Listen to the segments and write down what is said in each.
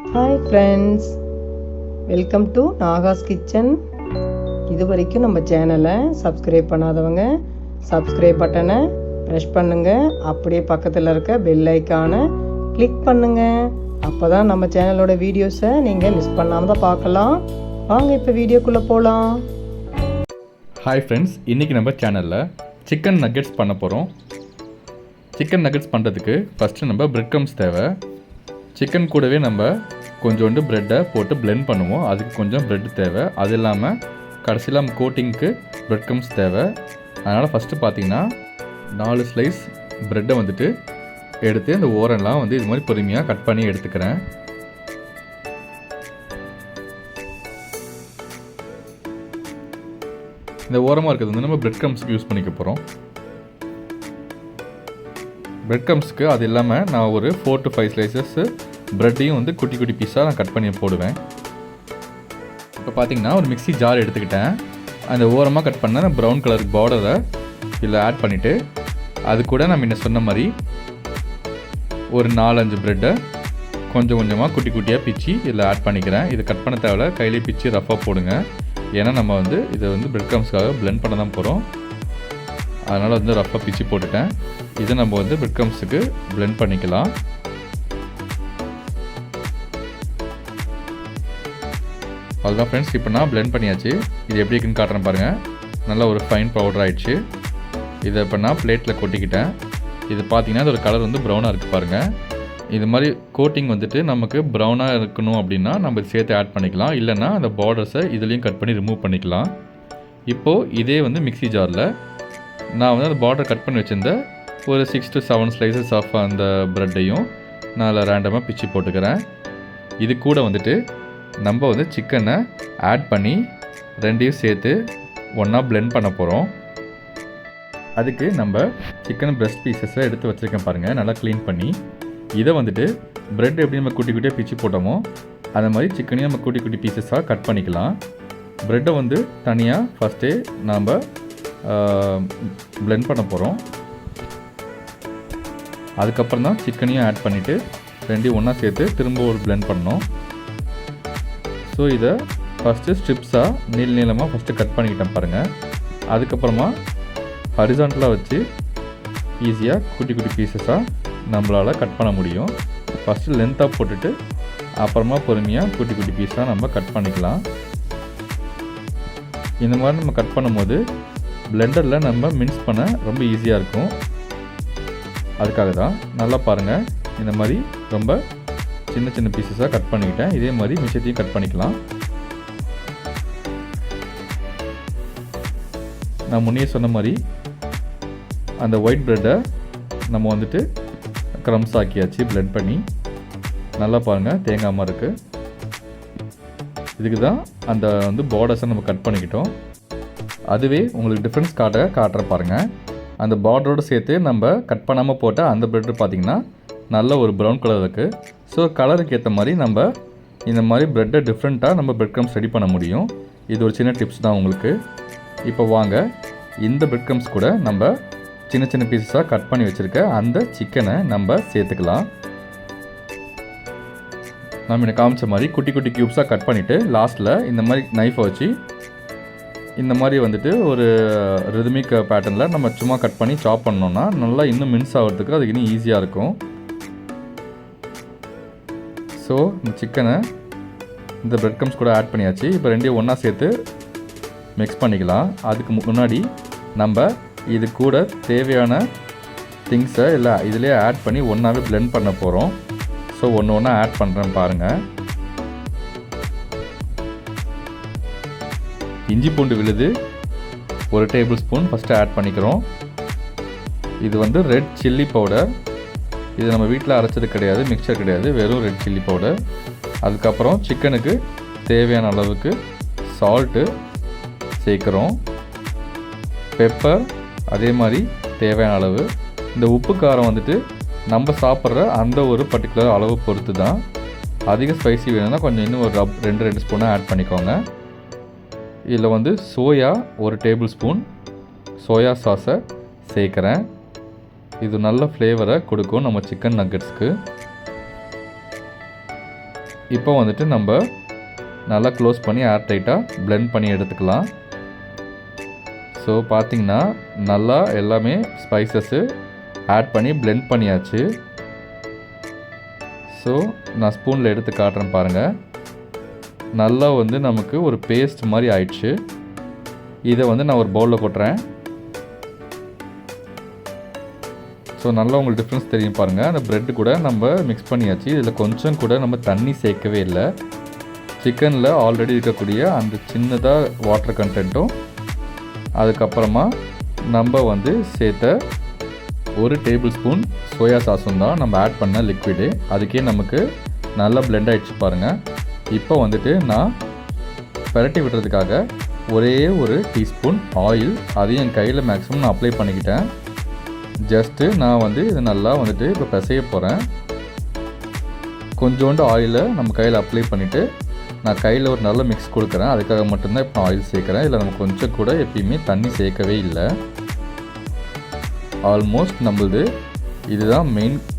Hi friends, welcome to Nahash kitchen. இது வரைக்கும் நம்ம சேனலை சப்ஸ்கிரைப் பண்ணாதவங்க சப்ஸ்கிரைப் பட்டனை ப்ரெஸ் பண்ணுங்கள். அப்படியே பக்கத்தில் இருக்க பெல் ஐக்கானை கிளிக் பண்ணுங்கள். அப்போ தான் நம்ம சேனலோட வீடியோஸை நீங்கள் மிஸ் பண்ணாமல் தான் பார்க்கலாம். வாங்க இப்போ வீடியோக்குள்ளே போகலாம். ஹாய் ஃப்ரெண்ட்ஸ், இன்றைக்கி நம்ம சேனலில் சிக்கன் நக்கெட்ஸ் பண்ண போகிறோம். சிக்கன் நக்கெட்ஸ் பண்ணுறதுக்கு ஃபஸ்ட்டு நம்ம பிரெட் க்ரம்ஸ் தேவை. சிக்கன் கூடவே நம்ம கொஞ்சோண்டு ப்ரெட்டை போட்டு பிளெண்ட் பண்ணுவோம். அதுக்கு கொஞ்சம் ப்ரெட் தேவை. அது இல்லாமல் கடைசியில் நம்ம கோட்டிங்க்கு பிரெட் க்ரம்ஸ் தேவை. அதனால் ஃபஸ்ட்டு பார்த்திங்கன்னா 4 ஸ்லைஸ் ப்ரெட்டை வந்துட்டு எடுத்து இந்த ஓரெல்லாம் இது மாதிரி பொறுமையாக கட் பண்ணி எடுத்துக்கிறேன். இந்த ஓரமாக இருக்கிறது நம்ம பிரெட் க்ரம்ஸ்க்கு யூஸ் பண்ணிக்க போகிறோம். பிரெட் க்ரம்ஸ்க்கு அது இல்லாமல் நான் ஒரு 4 to 5 ஸ்லைசஸ் ப்ரெட்டையும் குட்டி குட்டி பீஸாக நான் கட் பண்ணி போடுவேன். இப்போ பார்த்திங்கன்னா ஒரு மிக்ஸி ஜார் எடுத்துக்கிட்டேன். அந்த ஓரமாக கட் பண்ண ப்ரௌன் கலர் பார்டரை இதில் ஆட் பண்ணிவிட்டு அது கூட நான் முன்ன சொன்ன மாதிரி ஒரு 4-5 ப்ரெட்டை கொஞ்சம் கொஞ்சமாக குட்டி குட்டியாக பிச்சு இதில் ஆட் பண்ணிக்கிறேன். இது கட் பண்ண தேவையில்ல, கையிலே பிச்சு ரஃபாக போடுங்க. ஏன்னா நம்ம இதை பிரெட் க்ரம்ஸ்க்காக பிளெண்ட் பண்ண தான் போகிறோம். அதனால் ரஃபாக பிச்சு போட்டுட்டேன். இதை நம்ம பிரெட் க்ரம்ஸுக்கு பிளெண்ட் பண்ணிக்கலாம். அதுதான் ஃப்ரெண்ட்ஸ், இப்போ நான் பிளெண்ட் பண்ணியாச்சு. இது எப்படி இருக்குன்னு காட்டுறேன் பாருங்கள். நல்லா ஒரு ஃபைன் பவுடர் ஆகிடுச்சு. இதை இப்போ நான் பிளேட்டில் கொட்டிக்கிட்டேன். இது பார்த்திங்கன்னா இதோட கலர் ப்ரௌனாக இருக்குது பாருங்கள். இது மாதிரி கோட்டிங் நமக்கு ப்ரௌனாக இருக்கணும் அப்படின்னா நம்ம சேர்த்து ஆட் பண்ணிக்கலாம். இல்லைன்னா அந்த பார்டர்ஸை இதுலேயும் கட் பண்ணி ரிமூவ் பண்ணிக்கலாம். இப்போது இதே மிக்ஸி ஜாரில் நான் அந்த பார்டர் கட் பண்ணி வச்சுருந்த ஒரு 6 to 7 ஸ்லைசஸ் ஆஃப் அந்த ப்ரெட்டையும் நான் அதில் ரேண்டமாக பிச்சு போட்டுக்கிறேன். இது கூட நம்ம சிக்கனை ஆட் பண்ணி ரெண்டையும் சேர்த்து ஒன்றா பிளெண்ட் பண்ண போகிறோம். அதுக்கு நம்ம சிக்கன் பிரெஸ்ட் பீசஸை எடுத்து வச்சுருக்கேன் பாருங்கள், நல்லா க்ளீன் பண்ணி. இதை ப்ரெட் எப்படி நம்ம குட்டி குட்டியாக பிச்சு போட்டோமோ அந்த மாதிரி சிக்கனையும் நம்ம குட்டி குட்டி பீசஸாக கட் பண்ணிக்கலாம். ப்ரெட்டை தனியாக ஃபஸ்ட்டே நாம் பிளெண்ட் பண்ண போகிறோம். அதுக்கப்புறம் தான் சிக்கனையும் ஆட் பண்ணிவிட்டு ரெண்டையும் ஒன்றா சேர்த்து திரும்ப ஒரு பிளெண்ட் பண்ணணும். ஸோ இதை ஃபஸ்ட்டு ஸ்ட்ரிப்ஸாக நீளமாக ஃபஸ்ட்டு கட் பண்ணிக்கிட்டேன் பாருங்கள். அதுக்கப்புறமா ஹரிசாண்டலாக வச்சு ஈஸியாக குட்டி குட்டி பீசஸாக நம்மளால் கட் பண்ண முடியும். ஃபஸ்ட்டு லென்த்தாக போட்டுட்டு அப்புறமா பொறுமையாக குட்டி குட்டி பீஸாக நம்ம கட் பண்ணிக்கலாம். இந்த மாதிரி நம்ம கட் பண்ணும்போது பிளெண்டரில் நம்ம மிக்ஸ் பண்ண ரொம்ப ஈஸியாக இருக்கும். அதுக்காக தான் நல்லா பாருங்கள், இந்த மாதிரி ரொம்ப சின்ன சின்ன பீசஸாக கட் பண்ணிக்கிட்டேன். இதே மாதிரி மிச்சத்தையும் கட் பண்ணிக்கலாம். நான் முன்னே சொன்ன மாதிரி அந்த ஒயிட் ப்ரெட்டை நம்ம க்ரம்ஸ் ஆக்கியாச்சு பிளெண்ட் பண்ணி. நல்லா பாருங்கள், தேங்காமல் இருக்குது. இதுக்கு தான் அந்த பார்டர்ஸை நம்ம கட் பண்ணிக்கிட்டோம். அதுவே உங்களுக்கு டிஃப்ரென்ஸ் காட்டுற பாருங்கள். அந்த பார்டரோடு சேர்த்து நம்ம கட் பண்ணாமல் போட்ட அந்த ப்ரெட்டு பார்த்திங்கன்னா நல்ல ஒரு ப்ரௌன் கலர் இருக்குது. ஸோ கலருக்கு ஏற்ற மாதிரி நம்ம இந்த மாதிரி ப்ரெட்டை டிஃப்ரெண்ட்டாக நம்ம பிரெட் க்ரம்ஸ் ரெடி பண்ண முடியும். இது ஒரு சின்ன டிப்ஸ் தான் உங்களுக்கு. இப்போ வாங்க, இந்த பிரெட் க்ரம்ஸ் கூட நம்ம சின்ன சின்ன பீஸஸாக கட் பண்ணி வச்சுருக்க அந்த சிக்கனை நம்ம சேர்த்துக்கலாம். நம்ம எனக்கு காமிச்ச மாதிரி குட்டி குட்டி க்யூப்ஸாக கட் பண்ணிவிட்டு லாஸ்ட்டில் இந்த மாதிரி நைஃபை வச்சு இந்த மாதிரி ஒரு ரிதமிக் பேட்டர்னில் நம்ம சும்மா கட் பண்ணி சாப் பண்ணோன்னா நல்லா இன்னும் மின்ஸ் ஆகிறதுக்கு அதுக்கு இன்னும் ஈஸியாக இருக்கும். ஸோ இந்த சிக்கனை இந்த பிரெட் க்ரம்ஸ் கூட ஆட் பண்ணியாச்சு. இப்போ ரெண்டையும் ஒன்றா சேர்த்து மிக்ஸ் பண்ணிக்கலாம். அதுக்கு முன்னாடி நம்ம இது கூட தேவையான திங்ஸை இல்லை இதிலே ஆட் பண்ணி ஒன்றாவே பிளெண்ட் பண்ண போகிறோம். ஸோ ஒன்று ஒன்றா ஆட் பண்ணுறேன் பாருங்கள். இஞ்சி பூண்டு விழுது 1 டேபிள் ஸ்பூன் ஃபஸ்ட்டு ஆட் பண்ணிக்கிறோம். இது ரெட் சில்லி பவுடர். இது நம்ம வீட்டில் அரைச்சது கிடையாது, மிக்சர் கிடையாது, வெறும் ரெட் சில்லி பவுடர். அதுக்கப்புறம் சிக்கனுக்கு தேவையான அளவுக்கு சால்ட்டு சேர்க்குறோம். பெப்பர் அதே மாதிரி தேவையான அளவு. இந்த உப்பு காரம் நம்ம சாப்பிட்ற அந்த ஒரு பர்டிகுலர் அளவு பொறுத்து தான். அதிக ஸ்பைசி வேணும்னா கொஞ்சம் இன்னும் ஒரு 2 ஸ்பூனாக ஆட் பண்ணிக்கோங்க. இதில் சோயா 1 டேபிள் ஸ்பூன் சோயா சாஸை சேர்க்குறேன். இது நல்ல ஃப்ளேவரை கொடுக்கும் நம்ம சிக்கன் நக்கெட்ஸ்க்கு. இப்போ வந்துட்டு நம்ம நல்லா க்ளோஸ் பண்ணி ஏர் டைட்டாக blend பண்ணி எடுத்துக்கலாம். ஸோ பார்த்திங்கன்னா நல்லா எல்லாமே ஸ்பைசஸ்ஸு ஆட் பண்ணி blend பண்ணியாச்சு. ஸோ நான் ஸ்பூனில் எடுத்து காட்டுறேன் பாருங்கள். நல்லா வந்து நமக்கு ஒரு பேஸ்ட் மாதிரி ஆயிடுச்சு. இதை வந்து நான் ஒரு பவுலில் கொட்டுறேன். ஸோ நல்லா உங்களுக்கு டிஃப்ரென்ஸ் தெரியும் பாருங்கள். அந்த ப்ரெட்டு கூட நம்ம மிக்ஸ் பண்ணியாச்சு. இதில் கொஞ்சம் கூட நம்ம தண்ணி சேர்க்கவே இல்லை. சிக்கனில் ஆல்ரெடி இருக்கக்கூடிய அந்த சின்னதாக வாட்டர் கண்டென்ட்டும் அதுக்கப்புறமா நம்ம வந்து சேர்த்த 1 டேபிள் ஸ்பூன் சோயா சாஸும் தான் நம்ம ஆட் பண்ண லிக்விடு. அதுக்கே நமக்கு நல்லா பிளெண்ட் ஆகிடுச்சு பாருங்கள். இப்போ வந்துட்டு நான் பரட்டி விடுறதுக்காக ஒரே 1 டீஸ்பூன் ஆயில், அதையும் என் கையில் மேக்ஸிமம் நான் அப்ளை பண்ணிக்கிட்டேன். ஜஸ்ட்டு நான் வந்து இதை நல்லா வந்துட்டு இப்போ பிசைய போகிறேன். கொஞ்சோண்டு ஆயிலை நம்ம கையில் அப்ளை பண்ணிவிட்டு நான் கையில் ஒரு நல்ல மிக்ஸ் கொடுக்குறேன். அதுக்காக மட்டும்தான் இப்போ ஆயில் சேர்க்குறேன். இதில் நம்ம கொஞ்சம் கூட எப்பயுமே தண்ணி சேர்க்கவே இல்லை. ஆல்மோஸ்ட் நம்மளது இதுதான்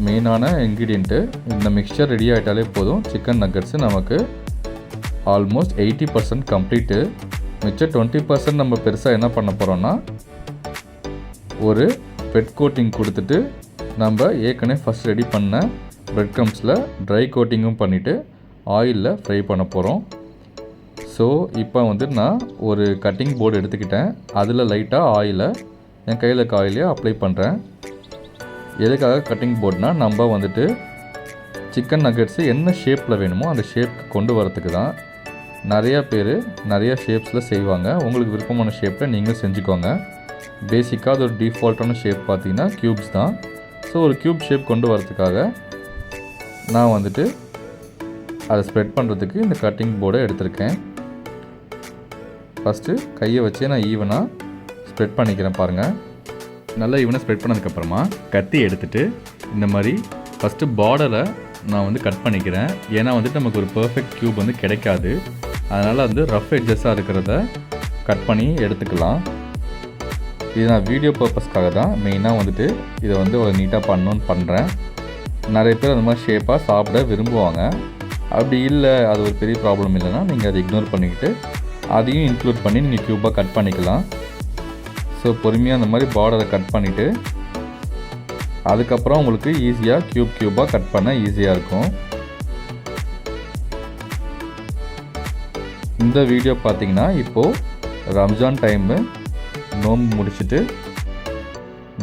மெயினான இன்க்ரீடியண்ட்டு. இந்த மிக்சர் ரெடி ஆகிட்டாலே போதும். சிக்கன் நக்கட்ஸு நமக்கு ஆல்மோஸ்ட் 80% கம்ப்ளீட்டு. மிச்சம் 20% நம்ம பெருசாக என்ன பண்ண போகிறோன்னா ஒரு வெட் கோட்டிங் கொடுத்துட்டு நம்ம ஏற்கனவே ஃபஸ்ட் ரெடி பண்ண பிரெட் க்ரம்ஸில் ட்ரை கோட்டிங்கும் பண்ணிவிட்டு ஆயிலில் ஃப்ரை பண்ண போகிறோம். ஸோ இப்போ வந்து நான் ஒரு கட்டிங் போர்டு எடுத்துக்கிட்டேன். அதில் லைட்டாக ஆயிலை என் கையில் இருக்க ஆயிலே அப்ளை பண்ணுறேன். எதுக்காக கட்டிங் போர்டுனால் நம்ம வந்துட்டு சிக்கன் நக்கட்ஸு என்ன ஷேப்பில் வேணுமோ அந்த ஷேப்புக்கு கொண்டு வரத்துக்கு தான். நிறையா பேர் நிறையா ஷேப்ஸில் செய்வாங்க. உங்களுக்கு விருப்பமான ஷேப்பில் நீங்களும் செஞ்சுக்கோங்க. பேசிக்காக அது ஒரு டிஃபால்ட்டான ஷேப் பார்த்தீங்கன்னா க்யூப்ஸ் தான். ஸோ ஒரு க்யூப் ஷேப் கொண்டு வரதுக்காக நான் வந்துட்டு அதை ஸ்ப்ரெட் பண்ணுறதுக்கு இந்த கட்டிங் போர்டை எடுத்திருக்கேன். ஃபஸ்ட்டு கையை வச்சு நான் ஈவனாக ஸ்ப்ரெட் பண்ணிக்கிறேன் பாருங்கள். நல்லா ஈவனாக ஸ்ப்ரெட் பண்ணதுக்கப்புறமா கத்தி எடுத்துகிட்டு இந்த மாதிரி ஃபஸ்ட்டு பார்டரை நான் வந்து கட் பண்ணிக்கிறேன். ஏன்னா வந்துட்டு நமக்கு ஒரு பர்ஃபெக்ட் க்யூப் வந்து கிடைக்காது. அதனால் வந்து ரஃப் எட்ஜஸாக இருக்கிறத கட் பண்ணி எடுத்துக்கலாம். இது நான் வீடியோ பர்பஸ்க்காக தான் மெயினாக வந்துட்டு இதை வந்து ஒரு நீட்டாக பண்ணணுன்னு பண்ணுறேன். நிறைய பேர் அந்த மாதிரி ஷேப்பாக சாப்பிட விரும்புவாங்க. அப்படி இல்லை, அது ஒரு பெரிய ப்ராப்ளம் இல்லைன்னா நீங்கள் அதை இக்னோர் பண்ணிக்கிட்டு அதையும் இன்க்ளூட் பண்ணி நீங்கள் க்யூப்பாக கட் பண்ணிக்கலாம். ஸோ பொறுமையாக அந்த மாதிரி பார்டரை கட் பண்ணிவிட்டு அதுக்கப்புறம் உங்களுக்கு ஈஸியாக க்யூபாக கட் பண்ண ஈஸியாக இருக்கும். இந்த வீடியோ பார்த்திங்கன்னா இப்போது ரம்ஜான் டைமு நோன்பு முடிச்சுட்டு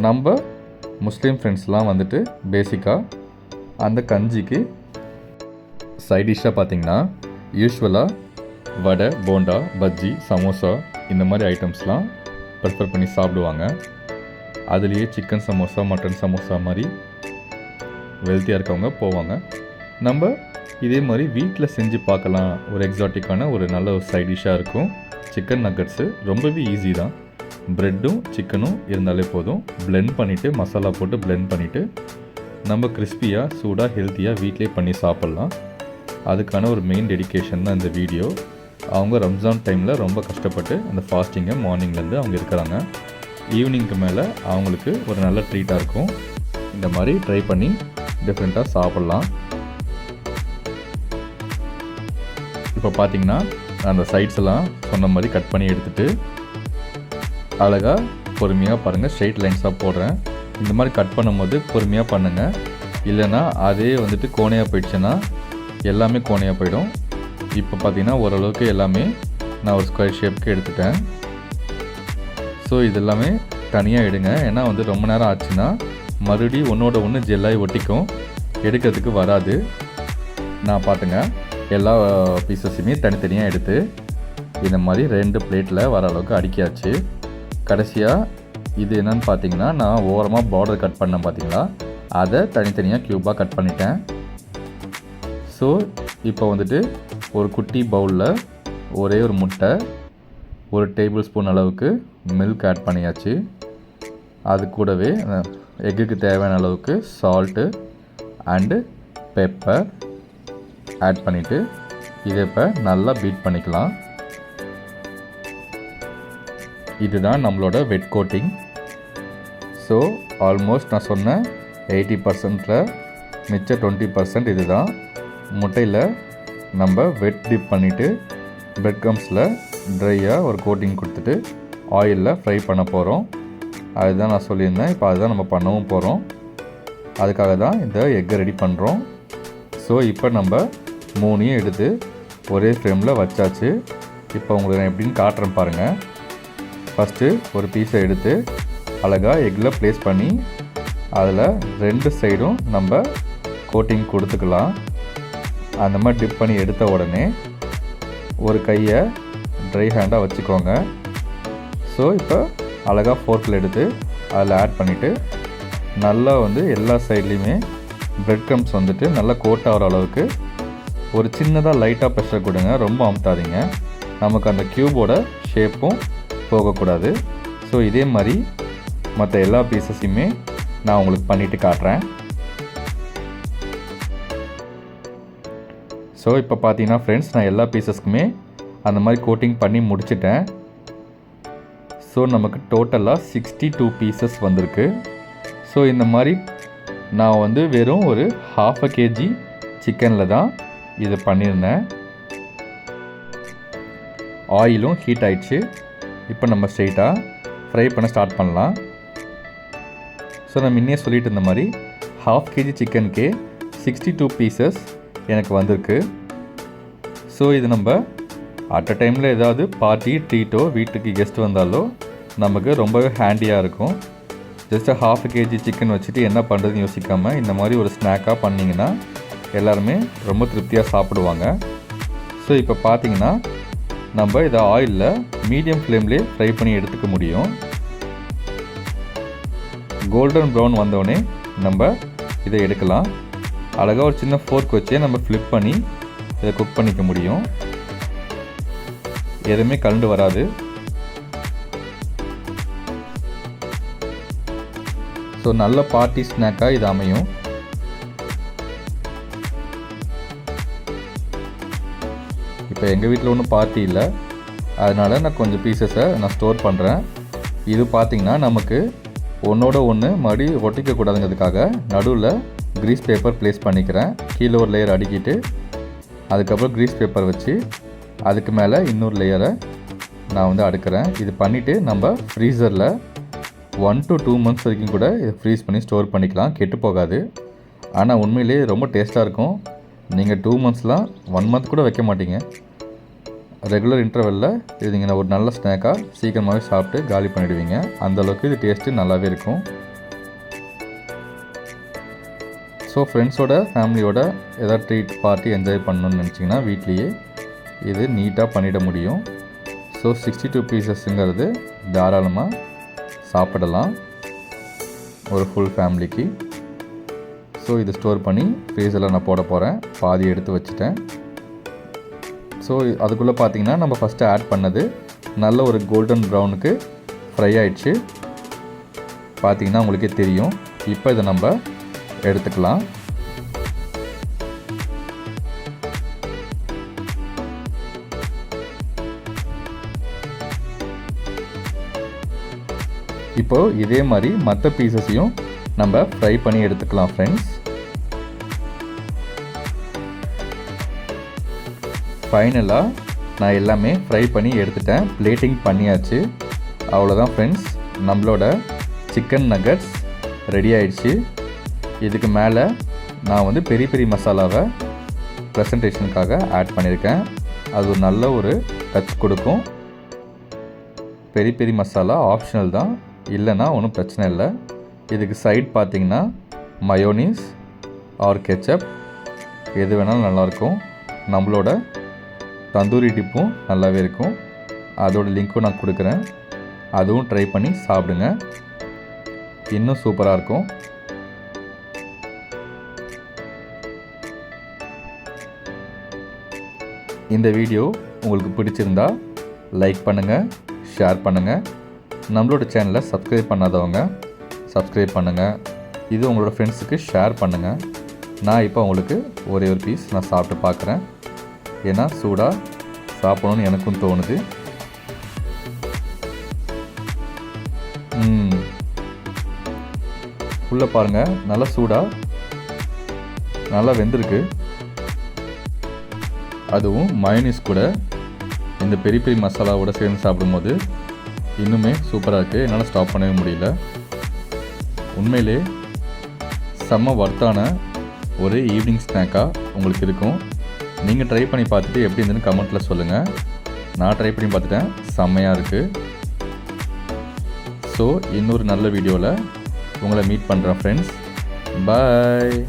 நம்ம முஸ்லீம் ஃப்ரெண்ட்ஸ்லாம் வந்துட்டு பேசிக்காக அந்த கஞ்சிக்கு சைடிஷ்ஷாக பார்த்திங்கன்னா யூஸ்வலாக வடை, போண்டா, பஜ்ஜி, சமோசா இந்த மாதிரி ஐட்டம்ஸ்லாம் ப்ரிஃபர் பண்ணி சாப்பிடுவாங்க. அதுலேயே சிக்கன் சமோசா, மட்டன் சமோசா மாதிரி வெல்த்தியாக இருக்கவங்க போவாங்க. நம்ம இதே மாதிரி வீட்டில் செஞ்சு பார்க்கலாம். ஒரு எக்ஸாட்டிக்கான ஒரு நல்ல ஒரு சைட் டிஷ்ஷாக இருக்கும். சிக்கன் நக்கட்ஸு ரொம்பவே ஈஸி தான். ப்ரெட்டும் சிக்கனும் இருந்தாலே போதும். பிளெண்ட் பண்ணிவிட்டு மசாலா போட்டு பிளெண்ட் பண்ணிவிட்டு நம்ம கிறிஸ்பியாக சூடாக ஹெல்த்தியாக வீட்டிலே பண்ணி சாப்பிட்லாம். அதுக்கான ஒரு மெயின் டெடிகேஷன் தான் இந்த வீடியோ. அவங்க ரம்ஜான் டைமில் ரொம்ப கஷ்டப்பட்டு அந்த ஃபாஸ்டிங்கை மார்னிங்லேருந்து அவங்க இருக்கிறாங்க. ஈவினிங்க்கு மேலே அவங்களுக்கு ஒரு நல்ல ட்ரீட்டாக இருக்கும். இந்த மாதிரி ட்ரை பண்ணி டிஃப்ரெண்ட்டாக சாப்பிட்லாம். இப்போ பார்த்திங்கன்னா அந்த சைட்ஸ் எல்லாம் சொன்ன மாதிரி கட் பண்ணி எடுத்துகிட்டு அழகாக பொறுமையாக பாருங்கள் ஸ்ட்ரெயிட் லைன்ஸாக போடுறேன். இந்த மாதிரி கட் பண்ணும்போது பொறுமையாக பண்ணுங்கள். இல்லைன்னா அதே வந்துட்டு கோணையாக போயிடுச்சுன்னா எல்லாமே கோணையாக போயிடும். இப்போ பார்த்திங்கன்னா ஓரளவுக்கு எல்லாமே நான் ஒரு ஸ்கொயர் ஷேப்புக்கு எடுத்துட்டேன். ஸோ இது எல்லாமே தனியாக எடுங்க. ஏன்னா வந்து ரொம்ப நேரம் ஆச்சுன்னா மறுபடியும் ஒன்றோட ஒன்று ஜெல்லாகி ஒட்டிக்கும், எடுக்கிறதுக்கு வராது. நான் பார்த்துங்க எல்லா பீசஸுமே தனித்தனியாக எடுத்து இந்த மாதிரி 2 பிளேட்டில் வர அளவுக்கு அடுக்கியாச்சு. கடைசியாக இது என்னென்னு பார்த்தீங்கன்னா நான் ஓரமாக பார்டர் கட் பண்ணேன் பார்த்தீங்களா, அதை தனித்தனியாக க்யூபாக கட் பண்ணிட்டேன். ஸோ இப்போ வந்துட்டு ஒரு குட்டி பவுலில் ஒரே ஒரு முட்டை, 1 டேபிள் ஸ்பூன் அளவுக்கு மில்க் ஆட் பண்ணியாச்சு. அது கூடவே எக்குக்கு தேவையான அளவுக்கு சால்ட்டு அண்டு பெப்பர் ஆட் பண்ணிவிட்டு இதை இப்போ நல்லா பீட் பண்ணிக்கலாம். இதுதான் நம்மளோட வெட் கோட்டிங். ஸோ ஆல்மோஸ்ட் நான் சொன்ன 80%ல் மிச்ச 20% இது தான். முட்டையில் நம்ம வெட் டிப் பண்ணிவிட்டு பிரெட் க்ரம்ஸில் ட்ரையாக ஒரு கோட்டிங் கொடுத்துட்டு ஆயிலில் ஃப்ரை பண்ண போகிறோம். அதுதான் நான் சொல்லியிருந்தேன். இப்போ அதுதான் நம்ம பண்ணவும் போகிறோம். அதுக்காக தான் இந்த எக்கை ரெடி பண்ணுறோம். ஸோ இப்போ நம்ம 3 எடுத்து ஒரே ஃப்ரேமில் வச்சாச்சு. இப்போ உங்களுக்கு நான் எப்படின்னு காட்டுறேன் பாருங்கள். ஃபஸ்ட்டு ஒரு பீஸை எடுத்து அழகாக எக்கில் ப்ளேஸ் பண்ணி அதில் 2 சைடும் நம்ம கோட்டிங் கொடுத்துக்கலாம். அந்த மாதிரி டிப் பண்ணி எடுத்த உடனே ஒரு கையை ட்ரை ஹேண்டாக வச்சுக்கோங்க. ஸோ இப்போ அழகாக ஃபோர்க்கில் எடுத்து அதில் ஆட் பண்ணிவிட்டு நல்லா எல்லா சைட்லேயுமே பிரெட் க்ரம்ஸ் நல்லா கோட் ஆகிற அளவுக்கு ஒரு சின்னதாக லைட்டாக ப்ரெஷர் கொடுங்க. ரொம்ப அமுத்தாதீங்க. நமக்கு அந்த க்யூபோட ஷேப்பும் போகக்கூடாது. ஸோ இதே மாதிரி மற்ற எல்லா பீசஸையுமே நான் உங்களுக்கு பண்ணிவிட்டு காட்டுறேன். ஸோ இப்போ பார்த்தீங்கன்னா ஃப்ரெண்ட்ஸ், நான் எல்லா பீசஸ்க்குமே அந்த மாதிரி கோட்டிங் பண்ணி முடிச்சிட்டேன். ஸோ நமக்கு டோட்டலாக 62 பீசஸ் வந்திருக்கு. ஸோ இந்த மாதிரி நான் வெறும் ஒரு 1/2 kg சிக்கனில் தான் இதை பண்ணியிருந்தேன். ஆயிலும் ஹீட் ஆயிடுச்சு. இப்போ நம்ம ஸ்ட்ரெயிட்டாக ஃப்ரை பண்ண ஸ்டார்ட் பண்ணலாம். ஸோ நான் முன்னே சொல்லிட்டு இருந்த மாதிரி 1/2 kg சிக்கனுக்கே 62 பீசஸ் எனக்கு வந்திருக்கு. ஸோ இது நம்ம அட் அ டைமில் ஏதாவது பார்ட்டி ட்ரீட்டோ வீட்டுக்கு கெஸ்ட் வந்தாலோ நமக்கு ரொம்பவே ஹேண்டியாக இருக்கும். ஜஸ்ட் 1/2 kg சிக்கன் வச்சுட்டு என்ன பண்ணுறதுன்னு யோசிக்காமல் இந்த மாதிரி ஒரு ஸ்நாக்காக பண்ணிங்கன்னா எல்லாருமே ரொம்ப திருப்தியாக சாப்பிடுவாங்க. ஸோ இப்போ பார்த்தீங்கன்னா நம்ம இதை ஆயிலில் மீடியம் ஃப்ளேம்லேயே ஃப்ரை பண்ணி எடுத்துக்க முடியும். கோல்டன் ப்ரௌன் வந்தோடனே நம்ம இதை எடுக்கலாம். அழகாக ஒரு சின்ன ஃபோர்க் வச்சே நம்ம ஃப்ளிப் பண்ணி இதை குக் பண்ணிக்க முடியும். எதுவுமே கலண்டு வராது. ஸோ நல்ல பார்ட்டி ஸ்நாக்காக இது அமையும். இப்போ எங்கள் வீட்டில் ஒன்றும் பார்ட்டி இல்லை, அதனால் நான் கொஞ்சம் பீசஸை நான் ஸ்டோர் பண்ணுறேன். இது பார்த்திங்கன்னா நமக்கு ஒன்றோட ஒன்று மறுபடியும் ஒட்டிக்கக்கூடாதுங்கிறதுக்காக நடுவில் க்ரீஸ் பேப்பர் ப்ளேஸ் பண்ணிக்கிறேன். கீழே ஒரு லேயர் அடிக்கிட்டு அதுக்கப்புறம் க்ரீஸ் பேப்பர் வச்சு அதுக்கு மேலே இன்னொரு லேயரை நான் அடுக்கிறேன். இது பண்ணிவிட்டு நம்ம ஃப்ரீசரில் 1 to 2 months வரைக்கும் கூட இதை ஃப்ரீஸ் பண்ணி ஸ்டோர் பண்ணிக்கலாம். கெட்டு போகாது. ஆனால் உண்மையிலேயே ரொம்ப டேஸ்ட்டாக இருக்கும். நீங்கள் 2 monthsலாம் 1 month கூட வைக்க மாட்டீங்க. ரெகுலர் இன்டர்வெல்லில் இது நீங்கள் ஒரு நல்ல ஸ்நாக்காக சீக்கிரமாகவே சாப்பிட்டு காலி பண்ணிவிடுவீங்க. அந்தளவுக்கு இது டேஸ்ட்டு நல்லாவே இருக்கும். ஸோ ஃப்ரெண்ட்ஸோட ஃபேமிலியோட ஏதாவது ட்ரீட் பார்ட்டி என்ஜாய் பண்ணணுன்னு நினச்சிங்கன்னா வீட்லேயே இது நீட்டாக பண்ணிட முடியும். ஸோ 62 பீசஸ்ங்கிறது தாராளமாக சாப்பிடலாம் ஒரு ஃபுல் ஃபேமிலிக்கு. ஸோ இது ஸ்டோர் பண்ணி ஃப்ரீசரில் நான் போட போகிறேன். பாதி எடுத்து வச்சுட்டேன். ஸோ அதுக்குள்ளே பார்த்தீங்கன்னா நம்ம ஃபஸ்ட்டு ஆட் பண்ணது நல்ல ஒரு கோல்டன் ப்ரௌனுக்கு ஃப்ரை ஆயிடுச்சு. பார்த்தீங்கன்னா உங்களுக்கே தெரியும். இப்போ இதை நம்ம எடுத்துக்கலாம். இப்போது இதே மாதிரி மற்ற பீசஸையும் நம்ம ஃப்ரை பண்ணி எடுத்துக்கலாம் ஃப்ரெண்ட்ஸ். ஃபைனலாக நான் எல்லாமே ஃப்ரை பண்ணி எடுத்துட்டேன். பிளேட்டிங் பண்ணியாச்சு. அவ்வளோதான் ஃப்ரெண்ட்ஸ், நம்மளோட சிக்கன் நகட்ஸ் ரெடி ஆயிடுச்சு. இதுக்கு மேலே நான் பெரிய பெரிய மசாலாவை ப்ரெசன்டேஷனுக்காக ஆட் பண்ணியிருக்கேன். அது ஒரு நல்ல ஒரு டச் கொடுக்கும். பெரிய பெரிய மசாலா ஆப்ஷனல் தான், இல்லைன்னா ஒன்றும் பிரச்சனை இல்லை. இதுக்கு சைட் பார்த்திங்கன்னா மயோனீஸ் ஆர் கெச்சப் எது வேணாலும் நல்லாயிருக்கும். நம்மளோட தந்தூரி டிப்பும் நல்லாவே இருக்கும். அதோட லிங்க்கும் நான் கொடுக்குறேன். அதுவும் ட்ரை பண்ணி சாப்பிடுங்க. இன்னும் சூப்பராக இருக்கும். இந்த வீடியோ உங்களுக்கு பிடிச்சிருந்தா லைக் பண்ணுங்கள், ஷேர் பண்ணுங்கள். நம்மளோட சேனலை சப்ஸ்கிரைப் பண்ணாதவங்க சப்ஸ்கிரைப் பண்ணுங்கள். இது உங்களோட ஃப்ரெண்ட்ஸுக்கு ஷேர் பண்ணுங்கள். நான் இப்போ உங்களுக்கு ஒரே ஒரு பீஸ் நான் சாப்பிட்டு பார்க்குறேன். ஏன்னா சூடாக சாப்பிடணும்னு எனக்கும் தோணுது. உள்ளே பாருங்கள், நல்லா சூடாக நல்லா வெந்திருக்கு. அதுவும் மயோனீஸ் கூட இந்த பெரிய பெரிய மசாலாவோட சேர்ந்து சாப்பிடும்போது இன்னுமே சூப்பராக இருக்குது. என்னால் ஸ்டாப் பண்ணவே முடியல. உண்மையிலே செம்ம வர்த்தான ஒரு ஈவினிங் ஸ்நாக்காக உங்களுக்கு இருக்கும். நீங்கள் ட்ரை பண்ணி பார்த்துட்டு எப்படி இருந்துன்னு கமெண்ட்டில் சொல்லுங்கள். நான் ட்ரை பண்ணி பார்த்துட்டேன், செம்மையாக இருக்குது. ஸோ இன்னொரு நல்ல வீடியோவில் உங்களை மீட் பண்ணுறேன் ஃப்ரெண்ட்ஸ். பாய்.